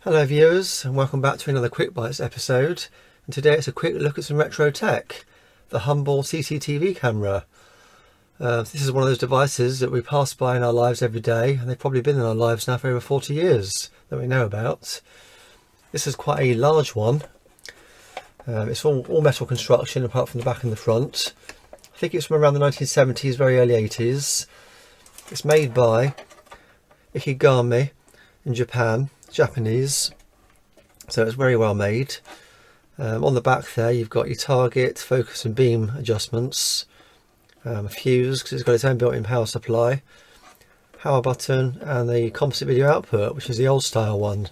Hello viewers, and welcome back to another Quick Bites episode. And today it's a quick look at some retro tech, the humble CCTV camera. This is one of those devices that we pass by in our lives every day, and they've probably been in our lives now for over 40 years that we know about. This is quite a large one. It's all metal construction apart from the back and the front. I think it's from around the 1970s, very early 80s. It's made by IKEGAMI in Japan. Japanese, so it's very well made. On the back there you've got your target, focus and beam adjustments, a fuse because it's got its own built-in power supply, power button, and the composite video output, which is the old style one.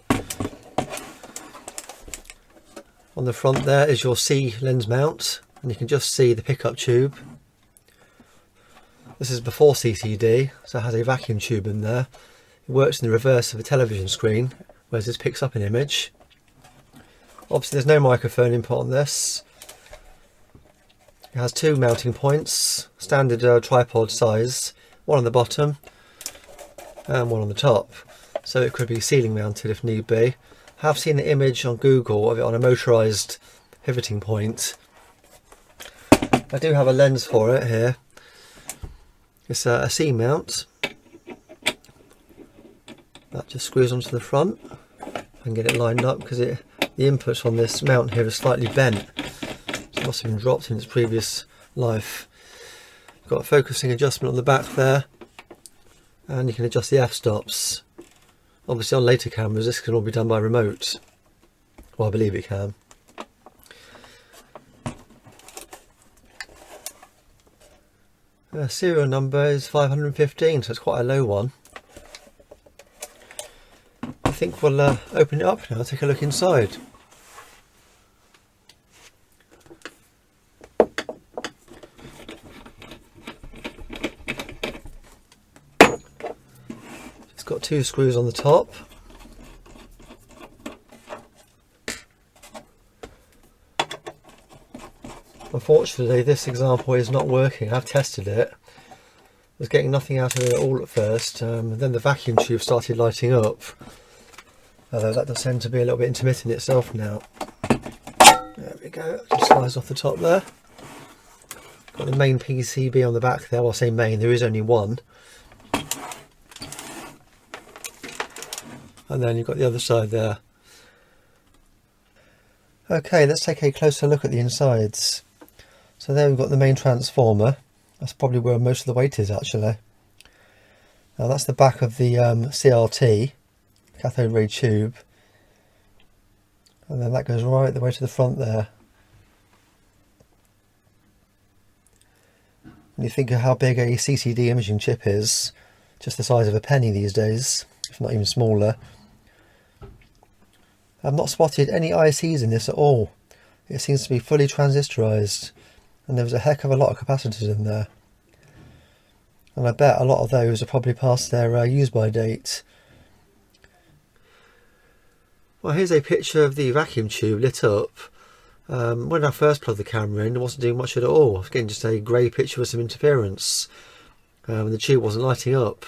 On the front there is your C lens mount, and you can just see the pickup tube. This is before CCD, so it has a vacuum tube in there. It works in the reverse of a television screen, whereas this picks up an image. Obviously there's no microphone input on this. It has two mounting points, standard tripod size, one on the bottom and one on the top. So it could be ceiling mounted if need be. I have seen an image on Google of it on a motorised pivoting point. I do have a lens for it here. It's a C mount. That just screws onto the front. I can get it lined up because the inputs on this mount here are slightly bent. So it must have been dropped in its previous life. Got a focusing adjustment on the back there, and you can adjust the f-stops. Obviously on later cameras this can all be done by remote. Well, I believe it can. Serial number is 515, so it's quite a low one. I think we'll open it up now, take a look inside. It's got two screws on the top. Unfortunately this example is not working. I've tested it. I was getting nothing out of it at all at first, and then the vacuum tube started lighting up. Although that does tend to be a little bit intermittent itself now. There we go, it just slides off the top there. Got the main PCB on the back there. Well, I say main, there is only one. And then you've got the other side there. Okay, let's take a closer look at the insides. So there we've got the main transformer. That's probably where most of the weight is actually. Now that's the back of the CRT. Cathode ray tube, and then that goes right the way to the front there. When you think of how big a CCD imaging chip is, just the size of a penny these days, if not even smaller. I've not spotted any ICs in this at all. It seems to be fully transistorized, and there was a heck of a lot of capacitors in there, and I bet a lot of those are probably past their use by date. Well, here's a picture of the vacuum tube lit up. When I first plugged the camera in, it wasn't doing much at all. I was getting just a grey picture with some interference, and the tube wasn't lighting up.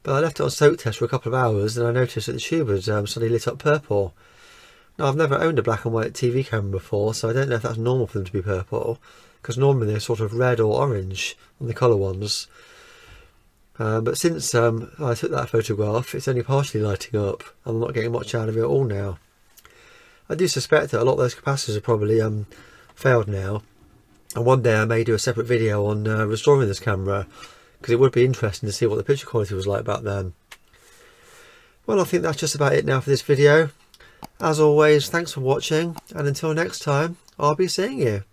But I left it on soak test for a couple of hours, and I noticed that the tube had suddenly lit up purple. Now, I've never owned a black and white TV camera before, so I don't know if that's normal for them to be purple, because normally they're sort of red or orange on the colour ones. But since I took that photograph, it's only partially lighting up. I'm not getting much out of it at all now. I do suspect that a lot of those capacitors have probably failed now, and one day I may do a separate video on restoring this camera, because it would be interesting to see what the picture quality was like back then. Well, I think that's just about it now for this video. As always, thanks for watching, and until next time, I'll be seeing you.